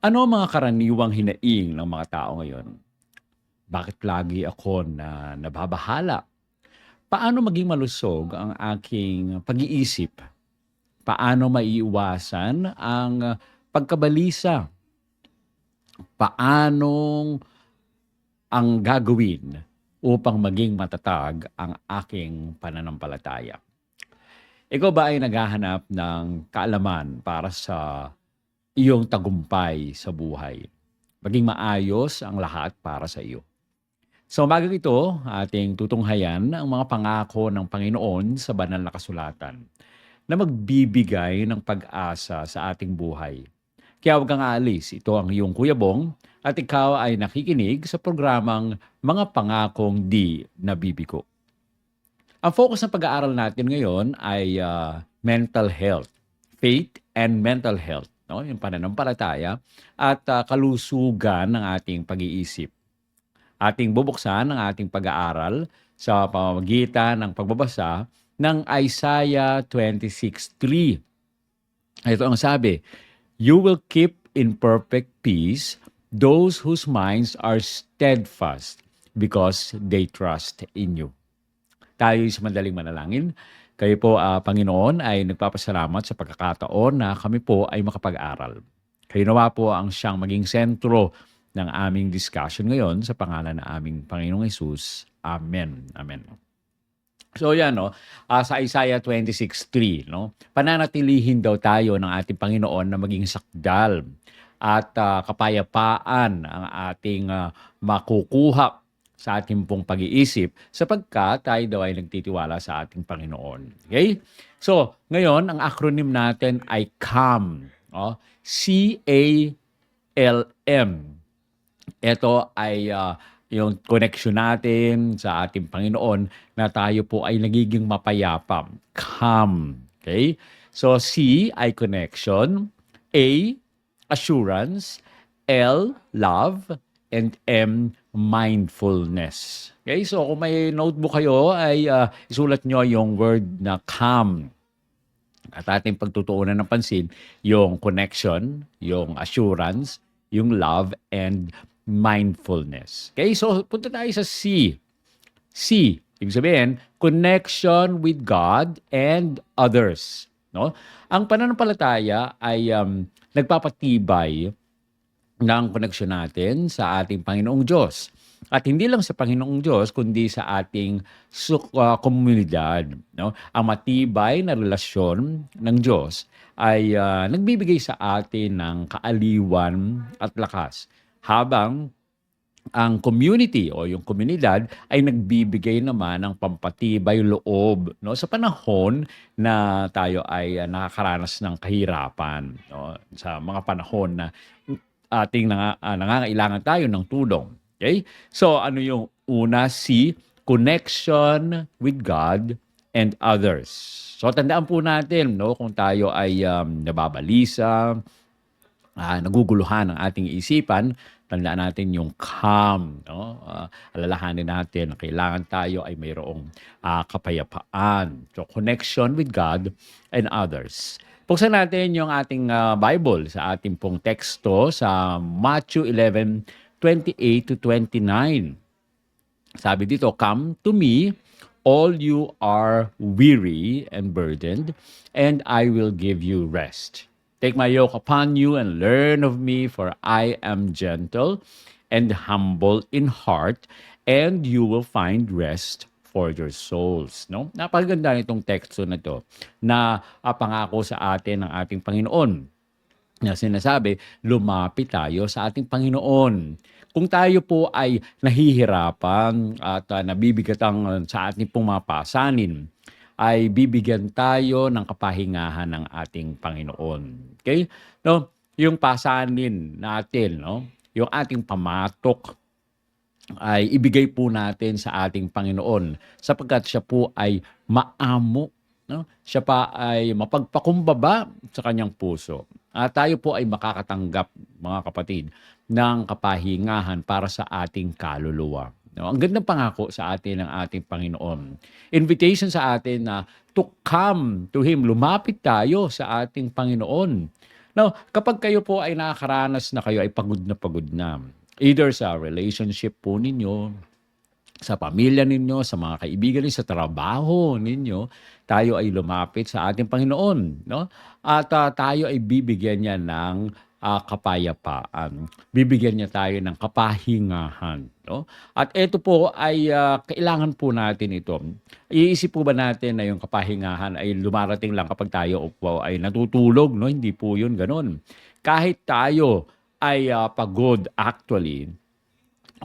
Ano ang mga karaniwang hinaing ng mga tao ngayon? Bakit lagi ako na nababahala? Paano maging malusog ang aking pag-iisip? Paano maiiwasan ang pagkabalisa? Paanong ang gagawin upang maging matatag ang aking pananampalataya? Ikaw ba ay naghahanap ng kaalaman para sa iyong tagumpay sa buhay? Maging maayos ang lahat para sa iyo. Sa umagang ito, ating tutunghayan ang mga pangako ng Panginoon sa banal na kasulatan na magbibigay ng pag-asa sa ating buhay. Kaya huwag kang aalis. Ito ang iyong Kuya Bong at ikaw ay nakikinig sa programang Mga Pangakong Di Nabibigo. Ang focus ng pag-aaral natin ngayon ay mental health, faith and mental health, no? Yung pananampalataya at kalusugan ng ating pag-iisip. Ating bubuksan ang ating pag-aaral sa pamamagitan ng pagbabasa ng Isaiah 26:3. Ito ang sabi, "You will keep in perfect peace those whose minds are steadfast because they trust in you." Tayo sa madaling manalangin. Kayo po, Panginoon, ay nagpapasalamat sa pagkakataon na kami po ay makapag-aral. Kayo nawa po ang siyang maging sentro ng aming discussion ngayon sa pangalan ng aming Panginoong Hesus. Amen. Amen. So yan, no? Sa Isaiah 26:3, no? Pananatilihin daw tayo ng ating Panginoon na maging sakdal at kapayapaan ang ating makukuha sa ating pong pag-iisip sapagkat tayo daw ay nagtitiwala sa ating Panginoon. Okay? So, ngayon, ang acronym natin ay CALM. Oh, C-A-L-M. Ito ay yung connection natin sa ating Panginoon na tayo po ay nagiging mapayapa. Calm. Okay? So, C ay connection, A, assurance, L, love, and M, mindfulness. Okay? So, kung may notebook kayo, ay isulat nyo yung word na calm. At ating pagtutuunan ng pansin, yung connection, yung assurance, yung love, and mindfulness. Okay? So, punta tayo sa C. C, ibig sabihin, connection with God and others. No? Ang pananampalataya ay nagpapatibay ng koneksyon natin sa ating Panginoong Diyos. At hindi lang sa Panginoong Diyos, kundi sa ating komunidad. No? Ang matibay na relasyon ng Diyos ay nagbibigay sa atin ng kaaliwan at lakas. Habang ang community o yung komunidad ay nagbibigay naman ng pampatibay loob, no, sa panahon na tayo ay nakakaranas ng kahirapan, no, sa mga panahon na ating nangangailangan tayo ng tulong. Okay? So ano yung una? C, connection with God and others. So tandaan po natin, no, kung tayo ay nababalisa, naguguluhan ang ating isipan, tandaan natin yung calm. No? Alalahanin natin na kailangan tayo ay mayroong kapayapaan. So, connection with God and others. Buksan natin yung ating Bible sa ating pong teksto sa Matthew 11:28 to 29. Sabi dito, "Come to me, all you are weary and burdened, and I will give you rest. Take my yoke upon you and learn of me, for I am gentle and humble in heart, and you will find rest for your souls." No? Napakaganda nitong teksto na to na pangako sa atin ng ating Panginoon na sinasabi, lumapit tayo sa ating Panginoon. Kung tayo po ay nahihirapan at nabibigatan sa ating pong mga pasanin, ay bibigyan tayo ng kapahingahan ng ating Panginoon. Okay? No, yung pasanin natin, no, yung ating pamatok ay ibigay po natin sa ating Panginoon sapagkat siya po ay maamo, no? Siya pa ay mapagpakumbaba sa kanyang puso. At tayo po ay makakatanggap, mga kapatid, ng kapahingahan para sa ating kaluluwa. No, ang gandang pangako sa atin ng ating Panginoon. Invitation sa atin na to come to Him. Lumapit tayo sa ating Panginoon. Now, kapag kayo po ay nakakaranas na kayo ay pagod na, either sa relationship po ninyo, sa pamilya ninyo, sa mga kaibigan ninyo, sa trabaho ninyo, tayo ay lumapit sa ating Panginoon, no? At tayo ay bibigyan niya ng kapayapaan. Bibigyan niya tayo ng kapahingahan, no? At ito po ay kailangan po natin ito. Iisip po ba natin na yung kapahingahan ay lumarating lang kapag tayo po ay natutulog, no? Hindi po 'yun ganoon. Kahit tayo ay pagod actually,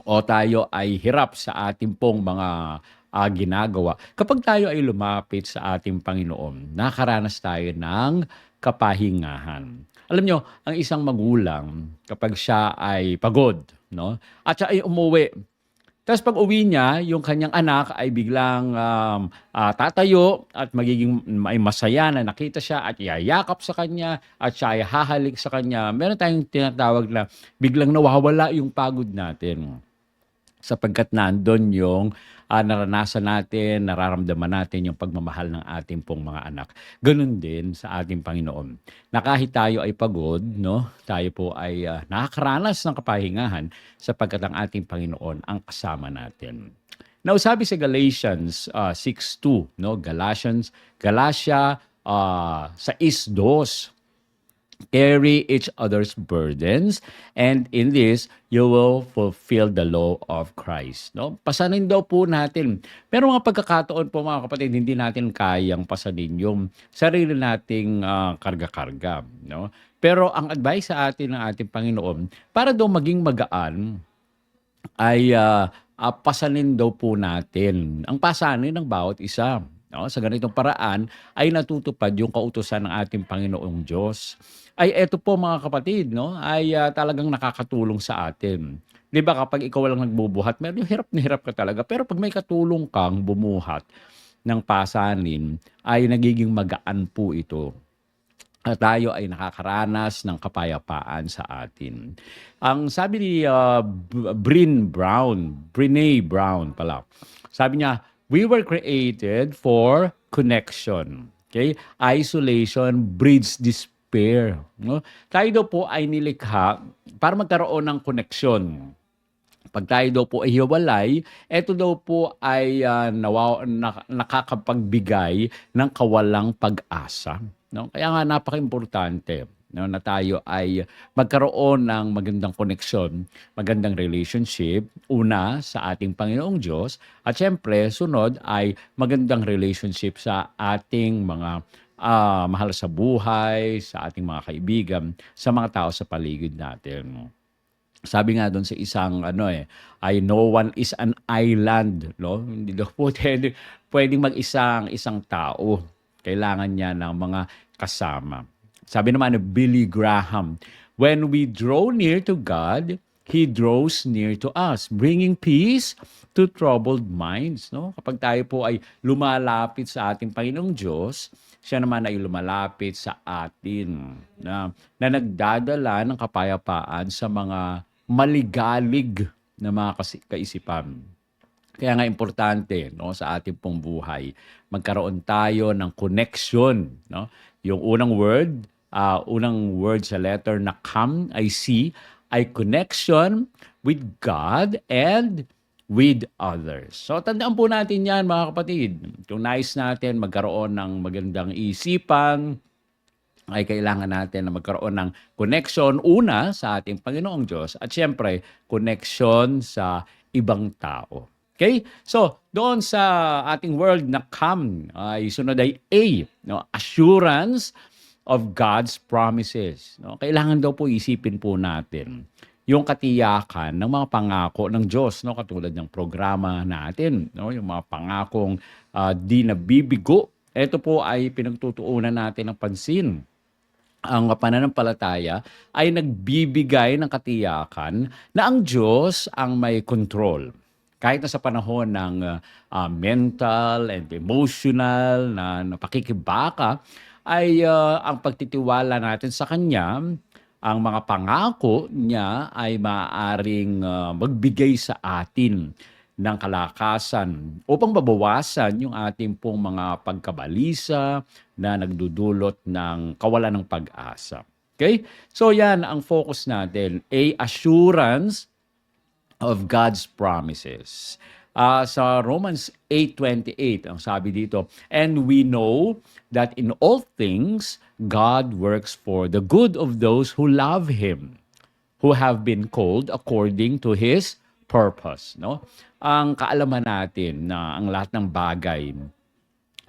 o tayo ay hirap sa ating pong mga ginagawa, kapag tayo ay lumapit sa ating Panginoon, nakaranas tayo ng kapahingahan. Alam nyo, ang isang magulang, kapag siya ay pagod, no? At siya ay umuwi, tapos pag uwi niya, yung kanyang anak ay biglang tatayo at magiging ay masaya na nakita siya at yayakap sa kanya at siya ay hahalik sa kanya. Meron tayong tinatawag na biglang nawawala yung pagod natin sapagkat nandun yung naranasan natin, nararamdaman natin yung pagmamahal ng ating pong mga anak. Ganun din sa ating Panginoon. Na kahit tayo ay pagod, no, tayo po ay nakakaranas ng kapahingahan sapagkat ang ating Panginoon ang kasama natin. Now, sabi sa Galatians 6:2, no, Galatia 6:2, carry each other's burdens, and in this you will fulfill the law of Christ. No? Pasanin daw po natin. Pero mga pagkakataon po mga kapatid, hindi natin kayang pasanin yung sarili nating karga-karga. No? Pero ang advice sa atin ng ating Panginoon, para daw maging magaan, ay pasanin daw po natin ang pasanin ng bawat isa. No? Sa ganitong paraan ay natutupad yung kautusan ng ating Panginoong Diyos. Ay eto po mga kapatid, no, ay talagang nakakatulong sa atin. 'Di ba kapag ikaw lang nagbubuhat, medyo hirap na hirap ka talaga. Pero pag may katulong kang bumuhat ng pasanin, ay nagiging magaan po ito. At tayo ay nakakaranas ng kapayapaan sa atin. Ang sabi ni Brené Brown pala, sabi niya, we were created for connection. Okay? Isolation breeds despair. No? Tayo daw po ay nilikha para magkaroon ng koneksyon. Pag tayo daw po ay hiwalay, eto daw po ay nakakapagbigay ng kawalang pag-asa. No? Kaya nga napaka-importante, no, na tayo ay magkaroon ng magandang koneksyon, magandang relationship, una sa ating Panginoong Diyos, at syempre, sunod ay magandang relationship sa ating mga mahal sa buhay, sa ating mga kaibigan, sa mga tao sa paligid natin. Sabi nga doon sa isang ay no one is an island, no? Hindi daw po pwedeng mag-isa ang isang tao. Kailangan niya ng mga kasama. Sabi naman ni Billy Graham, when we draw near to God, He draws near to us, bringing peace to troubled minds. No? Kapag tayo po ay lumalapit sa ating Panginoong Diyos, siya naman ay lumalapit sa atin na nagdadala ng kapayapaan sa mga maligalig na mga kaisipan. Kaya nga importante, no, sa ating pong buhay, magkaroon tayo ng connection, no? Yung unang word sa letter na come ay C, ay connection with God and with others. So tandaan po natin yan mga kapatid. Kung nais natin magkaroon ng magandang isipan, ay kailangan natin na magkaroon ng connection una sa ating Panginoong Diyos at siyempre connection sa ibang tao. Okay? So, doon sa ating word na come, ay sunod ay A, no? Assurance of God's promises. No? Kailangan daw po isipin po natin yung katiyakan ng mga pangako ng Diyos, no? Katulad ng programa natin, no? Yung mga pangakong di nabibigo. Ito po ay pinagtutuunan natin ng pansin. Ang pananampalataya ay nagbibigay ng katiyakan na ang Diyos ang may control. Kahit na sa panahon ng mental and emotional na napakikibaka, ay ang pagtitiwala natin sa Kanya, ang mga pangako niya ay maaaring magbigay sa atin ng kalakasan upang babawasan yung ating pong mga pagkabalisa na nagdudulot ng kawalan ng pag-asa. Okay? So yan ang focus natin, a assurance of God's promises. Sa Romans 8:28, ang sabi dito, and we know that in all things, God works for the good of those who love Him, who have been called according to His purpose. No? Ang kaalaman natin na ang lahat ng bagay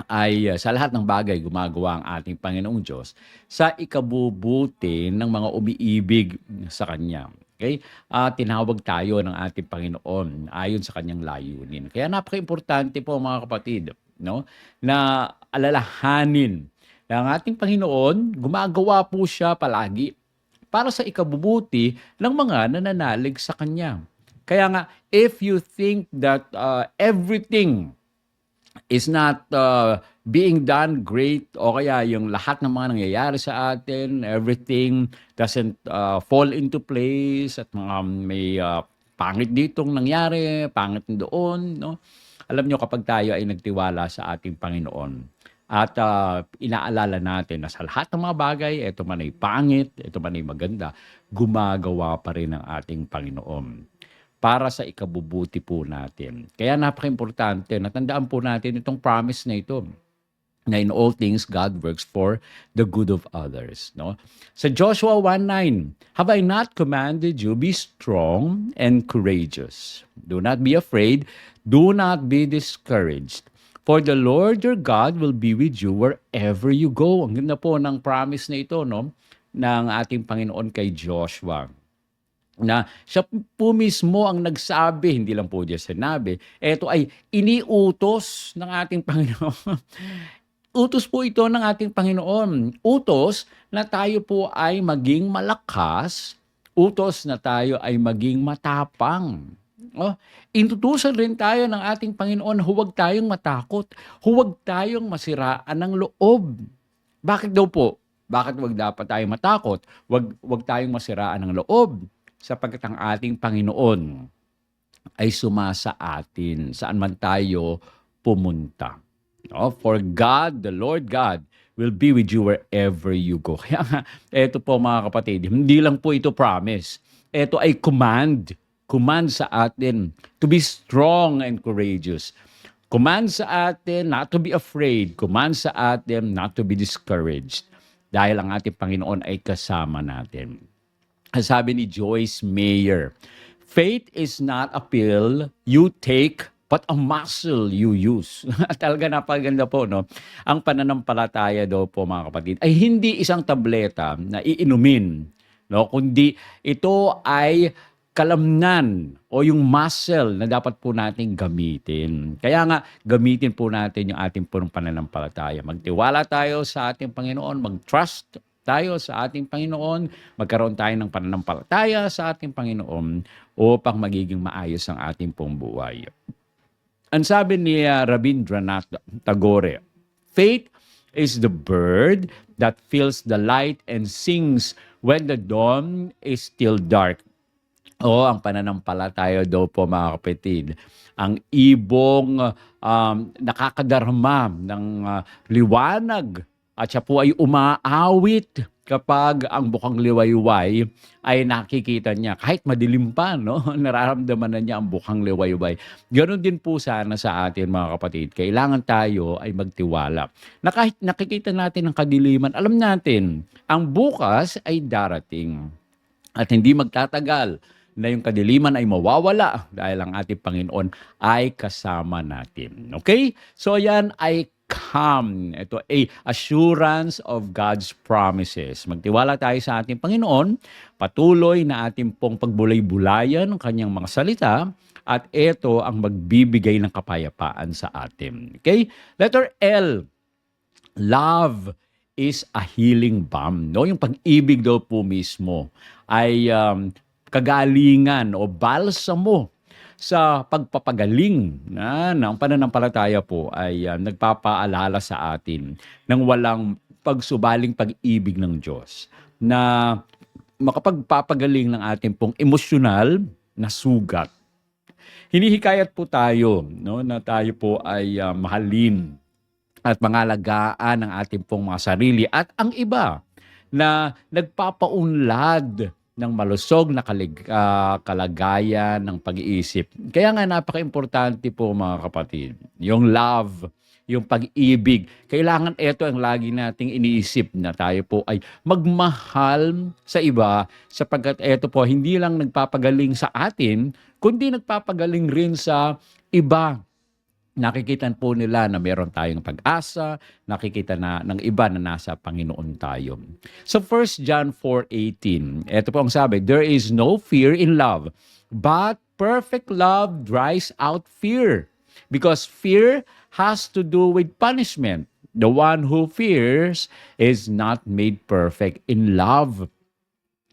ay sa lahat ng bagay gumagawa ang ating Panginoong Diyos sa ikabubuti ng mga umiibig sa Kanya. Okay? Tinawag tayo ng ating Panginoon ayon sa Kanyang layunin. Kaya napaka-importante po mga kapatid, no? Na alalahanin na ang ating Panginoon, gumagawa po siya palagi para sa ikabubuti ng mga nananalig sa Kanya. Kaya nga, if you think that everything is not being done great o kaya yung lahat ng mga nangyayari sa atin, everything doesn't fall into place at mga may pangit ditong nangyari, pangit doon, no? Alam nyo kapag tayo ay nagtiwala sa ating Panginoon at inaalala natin na sa lahat ng mga bagay, ito man ay pangit, ito man ay maganda, gumagawa pa rin ang ating Panginoon para sa ikabubuti po natin. Kaya napaka-importante, natandaan po natin itong promise na ito, na in all things God works for the good of others. No? Sa Joshua 1:9, have I not commanded you, be strong and courageous. Do not be afraid, do not be discouraged. For the Lord your God will be with you wherever you go. Ang ganda po ng promise na ito, no? Ng ating Panginoon kay Joshua, na siya po mismo ang nagsabi, hindi lang po niya sinabi, ito ay iniutos ng ating Panginoon. Utos po ito ng ating Panginoon. Utos na tayo po ay maging malakas, utos na tayo ay maging matapang. Oh, inutusan rin tayo ng ating Panginoon, huwag tayong matakot, huwag tayong masiraan ng loob. Bakit daw po? Bakit wag dapat tayong matakot? Wag tayong masiraan ng loob? Sapagkat ang ating Panginoon ay sumasa atin saan man tayo pumunta. No? For God, the Lord God, will be with you wherever you go. Kaya nga, eto po mga kapatid, hindi lang po ito promise. Ito ay command. Command sa atin to be strong and courageous. Command sa atin not to be afraid. Command sa atin not to be discouraged. Dahil ang ating Panginoon ay kasama natin. Sabi ni Joyce Meyer, faith is not a pill you take, but a muscle you use. Talaga napaganda po, no? Ang pananampalataya daw po, mga kapatid, ay hindi isang tableta na iinumin, no? Kundi ito ay kalamnan o yung muscle na dapat po nating gamitin. Kaya nga, gamitin po natin yung ating punong pananampalataya. Magtiwala tayo sa ating Panginoon, mag-trust tayo sa ating Panginoon, magkaroon tayo ng pananampalataya sa ating Panginoon upang magiging maayos ang ating pong buhay. Ang sabi ni Rabindranath Tagore, faith is the bird that feels the light and sings when the dawn is still dark. O ang pananampalataya daw po mga kapatid, ang ibong nakakadarma ng liwanag at siya po ay umaawit kapag ang bukang liwayway ay nakikita niya. Kahit madilim pa, no? Nararamdaman na niya ang bukang liwayway. Ganon din po sana sa atin mga kapatid. Kailangan tayo ay magtiwala. Na kahit nakikita natin ang kadiliman, alam natin, ang bukas ay darating. At hindi magtatagal na yung kadiliman ay mawawala dahil ang ating Panginoon ay kasama natin. Okay? So yan ay come. Ito ay assurance of God's promises. Magtiwala tayo sa ating Panginoon, patuloy na ating pong pagbulay-bulayan ng kanyang mga salita, at ito ang magbibigay ng kapayapaan sa atin. Okay? Letter L, love is a healing balm. No? Yung pag-ibig daw po mismo ay kagalingan o balsamo sa pagpapagaling ng pananampalataya po ay nagpapaalala sa atin ng walang pagsubaling pag-ibig ng Diyos na makapagpapagaling ng ating pong emosyonal na sugat. Hinihikayat po tayo, no, na tayo po ay mahalin at mangalagaan ang ating pong mga sarili at ang iba na nagpapaunlad ng malusog na kalagayan ng pag-iisip. Kaya nga napaka-importante po mga kapatid, yung love, yung pag-ibig. Kailangan ito ang lagi nating iniisip na tayo po ay magmahal sa iba sapagkat ito po hindi lang nagpapagaling sa atin, kundi nagpapagaling rin sa iba. Nakikita po nila na meron tayong pag-asa, nakikita na ng iba na nasa Panginoon tayo. So 1 John 4:18, ito po ang sabi, there is no fear in love, but perfect love drives out fear. Because fear has to do with punishment. The one who fears is not made perfect in love.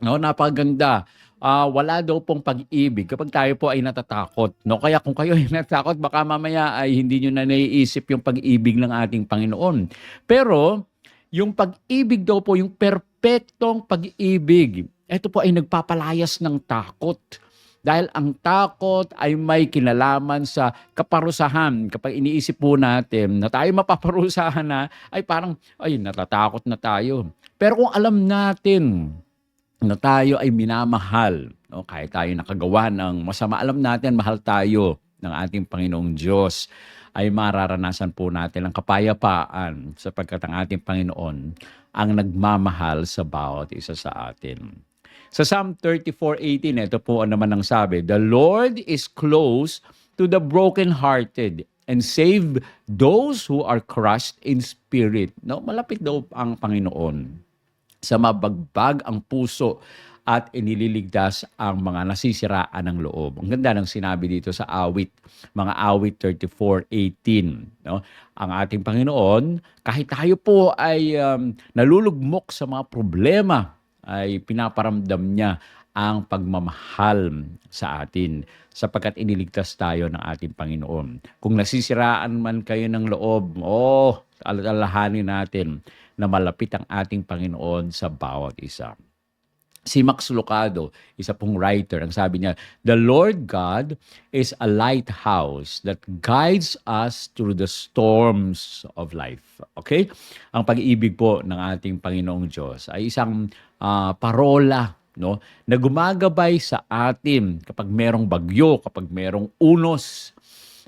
No, napakaganda. Wala daw pong pag-ibig kapag tayo po ay natatakot. No? Kaya kung kayo ay natatakot, baka mamaya ay hindi nyo na naiisip yung pag-ibig ng ating Panginoon. Pero, yung pag-ibig daw po, yung perpektong pag-ibig, ito po ay nagpapalayas ng takot. Dahil ang takot ay may kinalaman sa kaparusahan. Kapag iniisip po natin na tayo mapaparusahan na, ay parang, ay, natatakot na tayo. Pero kung alam natin na tayo ay minamahal, no? Kahit tayo nakagawa ng masama, alam natin mahal tayo ng ating Panginoong Diyos, ay mararanasan po natin ang kapayapaan sapagkat ang ating Panginoon ang nagmamahal sa bawat isa sa atin. Sa Psalm 34:18, ito po naman ang sabi, the Lord is close to the brokenhearted and save those who are crushed in spirit. No, malapit daw ang Panginoon sa mabagbag ang puso at inililigtas ang mga nasisiraan ng loob. Ang ganda ng sinabi dito sa awit, mga awit 34:18. No? Ang ating Panginoon, kahit tayo po ay nalulugmok sa mga problema, ay pinaparamdam niya ang pagmamahal sa atin sapagkat iniligtas tayo ng ating Panginoon. Kung nasisiraan man kayo ng loob, alalahanin natin na malapit ang ating Panginoon sa bawat isa. Si Max Lucado, isa pong writer, ang sabi niya, the Lord God is a lighthouse that guides us through the storms of life. Okay? Ang pag-ibig po ng ating Panginoong Diyos ay isang parola, no, na gumagabay sa atin kapag merong bagyo, kapag merong unos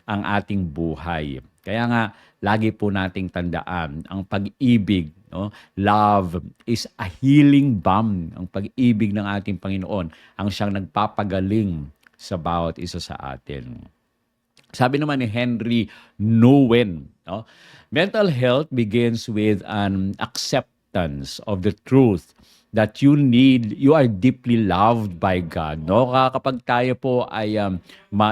ang ating buhay. Kaya nga, lagi po nating tandaan ang pag-ibig, no? Love is a healing balm. Ang pag-ibig ng ating Panginoon ang siyang nagpapagaling sa bawat isa sa atin. Sabi naman ni Henry Nouwen, no? Mental health begins with an acceptance of the truth that you are deeply loved by God. No? Kapag tayo po ay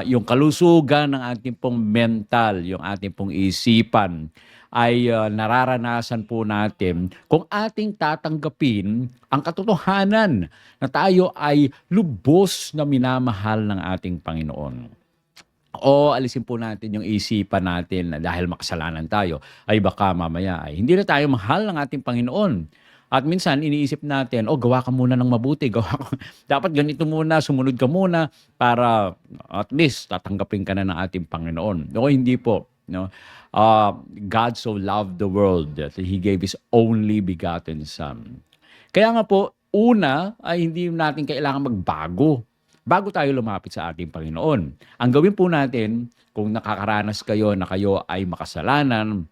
yung kalusugan ng ating pong mental, yung ating pong isipan, ay nararanasan po natin kung ating tatanggapin ang katotohanan na tayo ay lubos na minamahal ng ating Panginoon. O alisin po natin yung isipan natin na dahil makasalanan tayo, ay baka mamaya ay hindi na tayo mahal ng ating Panginoon. At minsan, iniisip natin, gawa ka muna ng mabuti. Dapat ganito muna, sumunod ka muna para at least tatanggapin ka na ng ating Panginoon. Hindi po. No? God so loved the world that He gave His only begotten Son. Kaya nga po, una ay hindi natin kailangan magbago bago tayo lumapit sa ating Panginoon. Ang gawin po natin, kung nakakaranas kayo na kayo ay makasalanan,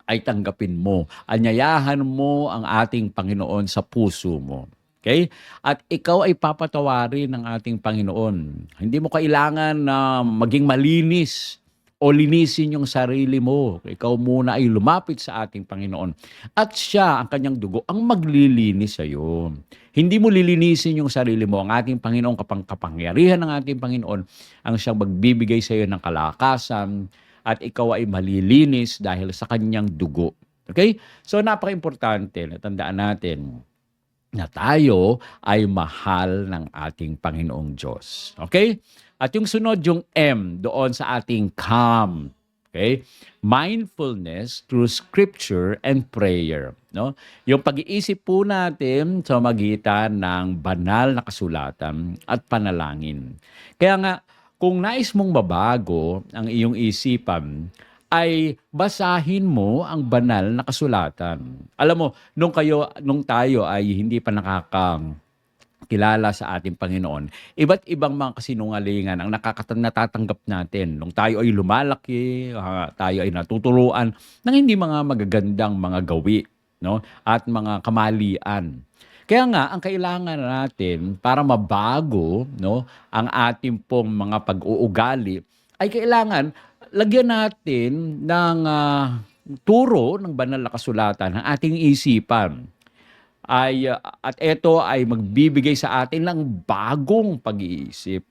ay tanggapin mo. Anyayahan mo ang ating Panginoon sa puso mo. Okay? At ikaw ay papatawarin ng ating Panginoon. Hindi mo kailangan na maging malinis o linisin yung sarili mo. Ikaw muna ay lumapit sa ating Panginoon. At siya, ang kanyang dugo, ang maglilinis sa iyo. Hindi mo lilinisin yung sarili mo. Ang ating Panginoon, kapangyarihan ng ating Panginoon, ang siyang magbibigay sa iyo ng kalakasan, at ikaw ay malilinis dahil sa kanyang dugo. Okay? So, napaka-importante na tandaan natin na tayo ay mahal ng ating Panginoong Diyos. Okay? At yung sunod, yung M, doon sa ating calm. Okay? Mindfulness through scripture and prayer. No? Yung pag-iisip po natin sa magitan ng banal na kasulatan at panalangin. Kaya nga, kung nais mong mabago ang iyong isipan, ay basahin mo ang banal na kasulatan. Alam mo, nung tayo ay hindi pa kilala sa ating Panginoon, iba't ibang mga kasinungalingan ang natatanggap natin nung tayo ay lumalaki, tayo ay natuturuan ng hindi mga magagandang mga gawi, no? At mga kamalian. Kaya nga, ang kailangan natin para mabago, no, ang ating pong mga pag-uugali, ay kailangan lagyan natin ng turo ng banal na kasulatan ng ating isipan at ito ay magbibigay sa atin ng bagong pag-iisip.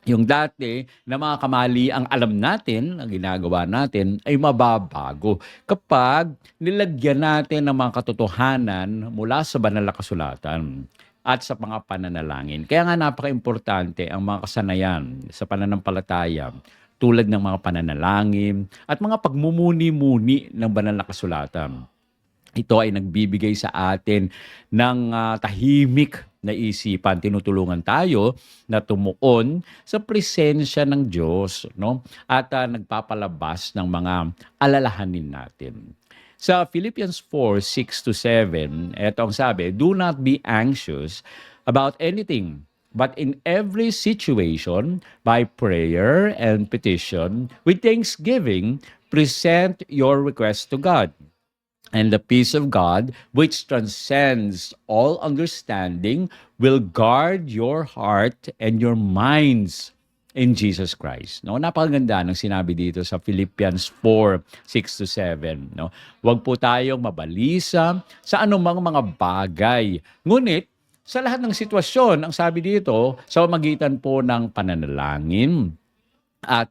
Yung dati na mga kamali ang alam natin, ang ginagawa natin, ay mababago kapag nilagyan natin ng mga katotohanan mula sa banal na kasulatan at sa mga pananalangin. Kaya nga napaka-importante ang mga kasanayan sa pananampalataya tulad ng mga pananalangin at mga pagmumuni-muni ng banal na kasulatan. Ito ay nagbibigay sa atin ng tahimik na isipan. Tinutulungan tayo na tumuon sa presensya ng Diyos, no? At nagpapalabas ng mga alalahanin natin. Sa Philippians 4:6-7, ito ang sabi, "Do not be anxious about anything, but in every situation, by prayer and petition, with thanksgiving, present your requests to God. And the peace of God, which transcends all understanding, will guard your heart and your minds in Jesus Christ." No, napakaganda ng sinabi dito sa Philippians 4:6-7. No, huwag po tayong mabalisa sa anumang mga bagay. Ngunit sa lahat ng sitwasyon, ang sabi dito, sa magitan po ng pananalangin at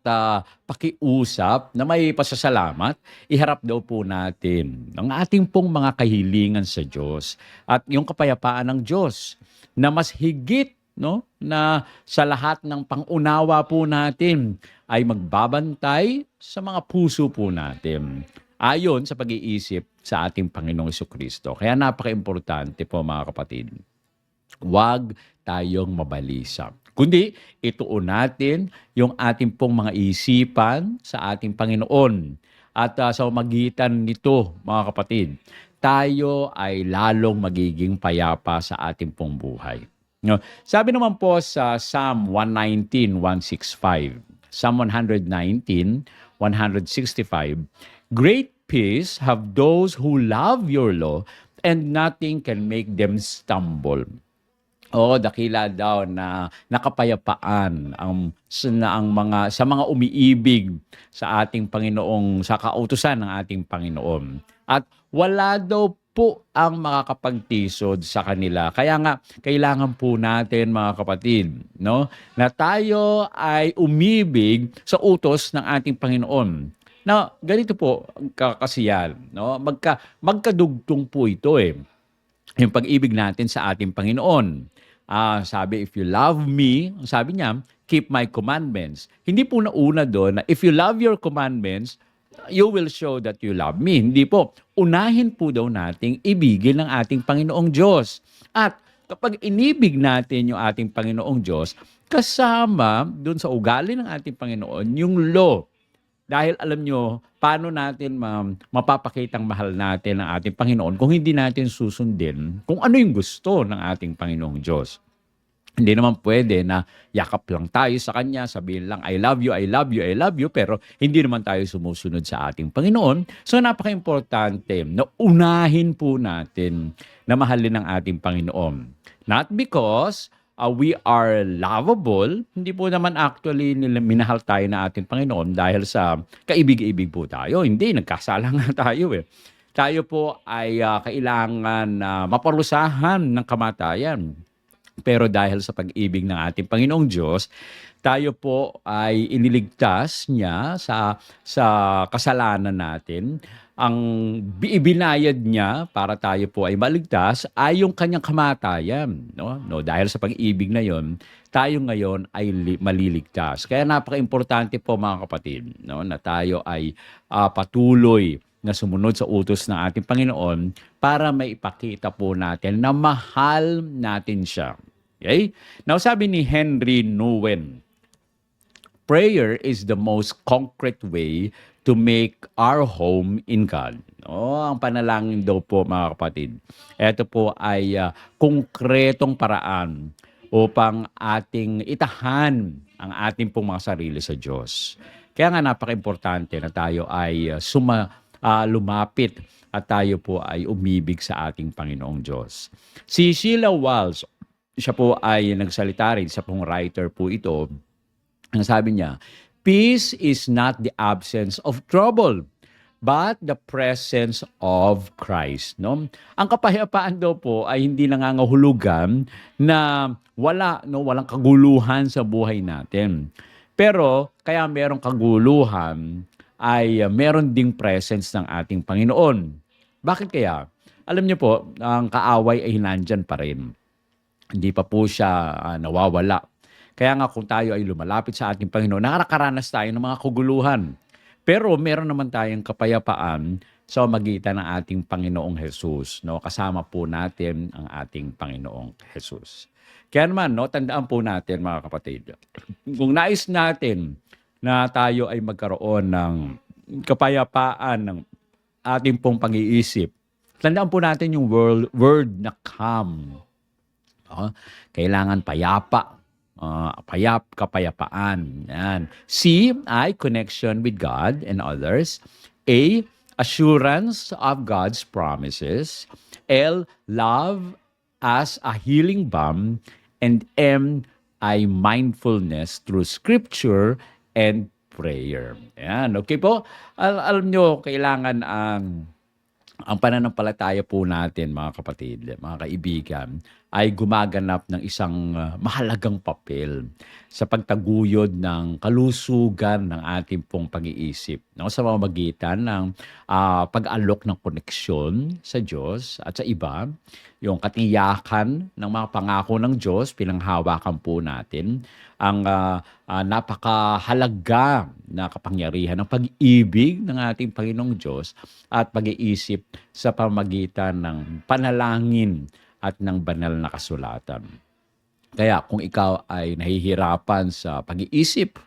pakiusap na may pasasalamat, iharap daw po natin ang ating pong mga kahilingan sa Diyos at yung kapayapaan ng Diyos na mas higit, no, na sa lahat ng pangunawa po natin ay magbabantay sa mga puso po natin ayon sa pag-iisip sa ating Panginoong Jesucristo. Kaya napaka-importante po mga kapatid, huwag tayong mabalisa, kundi ituon natin yung ating pong mga isipan sa ating Panginoon. At sa magitan nito, mga kapatid, tayo ay lalong magiging payapa sa ating pong buhay. No? Sabi naman po sa Psalm 119:165, Psalm 119:165, "Great peace have those who love your law, and nothing can make them stumble." Oo, dakila daw na nakapayapaan sa mga umiibig sa ating Panginoong, sa kautusan ng ating Panginoon. At wala daw po ang makakapagtisod sa kanila. Kaya nga, kailangan po natin mga kapatid, no, na tayo ay umibig sa utos ng ating Panginoon. Na ganito po kasi yan, no? Magkadugtong po ito eh. Yung pag-ibig natin sa ating Panginoon. Sabi, if you love me, sabi niya, keep my commandments. Hindi po nauna doon na if you love your commandments, you will show that you love me. Hindi po. Unahin po daw nating ibigin ng ating Panginoong Diyos. At kapag inibig natin yung ating Panginoong Diyos, kasama doon sa ugali ng ating Panginoon, yung law. Dahil alam nyo, paano natin mapapakitang mahal natin ang ating Panginoon kung hindi natin susundin kung ano yung gusto ng ating Panginoong Diyos. Hindi naman pwede na yakap lang tayo sa Kanya, sabihin lang, I love you, I love you, I love you, pero hindi naman tayo sumusunod sa ating Panginoon. So napaka-importante na unahin po natin na mahalin ang ating Panginoon. Not because we are lovable, hindi po naman actually minahal tayo na ating Panginoon dahil sa kaibig-ibig po tayo. Hindi, nagkasala nga tayo eh. Tayo po ay kailangan maparusahan ng kamatayan. Pero dahil sa pag-ibig ng ating Panginoong Diyos, tayo po ay iniligtas niya sa kasalanan natin. Ang ibinayad niya para tayo po ay maligtas ay yung kanyang kamatayan. No, dahil sa pag-ibig na yon, tayo ngayon ay maliligtas. Kaya napaka-importante po mga kapatid, no, na tayo ay patuloy na sumunod sa utos ng ating Panginoon para maipakita po natin na mahal natin siya. Okay? Now sabi ni Henry Nouwen, prayer is the most concrete way to make our home in God. Ang panalangin daw po mga kapatid. Ito po ay konkretong paraan upang ating itahan ang ating pong mga sarili sa Diyos. Kaya nga napaka-importante na tayo ay lumapit at tayo po ay umibig sa ating Panginoong Diyos. Si Sheila Walsh, siya po ay nagsalita rin, sa pong writer po ito. Ang sabi niya, peace is not the absence of trouble, but the presence of Christ. No? Ang kapayapaan daw po ay hindi nangangahulugan na walang kaguluhan sa buhay natin. Pero kaya merong kaguluhan ay meron ding presence ng ating Panginoon. Bakit kaya? Alam niyo po, ang kaaway ay nandyan pa rin. Hindi pa po siya nawawala. Kaya nga kung tayo ay lumalapit sa ating Panginoon, nakakaranas tayo ng mga kaguluhan. Pero meron naman tayong kapayapaan sa magitan ng ating Panginoong Jesus. No? Kasama po natin ang ating Panginoong Jesus. Kaya naman, tandaan po natin mga kapatid, kung nais natin na tayo ay magkaroon ng kapayapaan ng ating pong pag-iisip, tandaan po natin yung word na calm. Kailangan payapa. Kapayapaan. Yan. C, connection with God and others. A, assurance of God's promises. L, love as a healing balm. And M, mindfulness through scripture and prayer. Yan. Okay po? Alam nyo, kailangan ang pananampalataya po natin, mga kapatid, mga kaibigan, ay gumaganap ng isang mahalagang papel sa pagtaguyod ng kalusugan ng ating pong pag-iisip. No? Sa pamamagitan ng pag-alok ng koneksyon sa Diyos at sa iba, yung katiyakan ng mga pangako ng Diyos, pinanghawakan po natin, ang napakahalaga na kapangyarihan ng pag-ibig ng ating Panginoong Diyos at pag-iisip sa pamamagitan ng panalangin at ng banal na kasulatan. Kaya kung ikaw ay nahihirapan sa pag-iisip,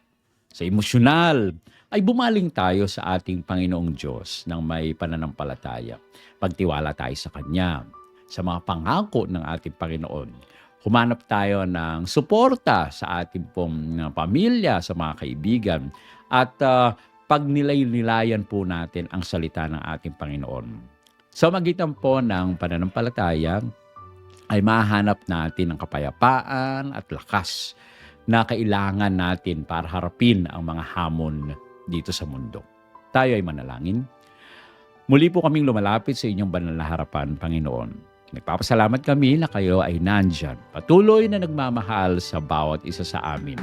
sa emosyonal, ay bumaling tayo sa ating Panginoong Diyos ng may pananampalataya. Pagtiwala tayo sa Kanya, sa mga pangako ng ating Panginoon. Humanap tayo ng suporta sa ating pong pamilya, sa mga kaibigan, at pagnilay-nilayan po natin ang salita ng ating Panginoon. Sa magitan po ng pananampalataya, ay mahanap natin ang kapayapaan at lakas na kailangan natin para harapin ang mga hamon dito sa mundo. Tayo ay manalangin. Muli po kaming lumalapit sa inyong banal na harapan, Panginoon. Nagpapasalamat kami na kayo ay nandyan, patuloy na nagmamahal sa bawat isa sa amin.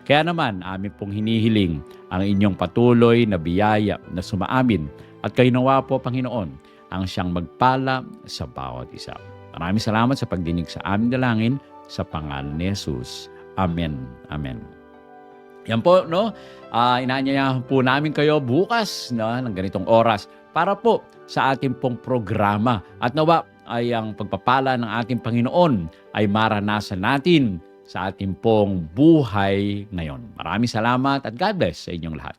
Kaya naman, amin pong hinihiling ang inyong patuloy na biyaya na sumaamin at kayo nawa po, Panginoon, ang siyang magpala sa bawat isa. Maraming salamat sa pagdinig sa aming dalangin sa pangalan ni Jesus. Amen. Amen. Yan po, no? Inaanyayahan po namin kayo bukas ng ganitong oras para po sa ating pong programa. At nawa ay ang pagpapala ng ating Panginoon ay maranasan natin sa ating pong buhay ngayon. Maraming salamat at God bless sa inyong lahat.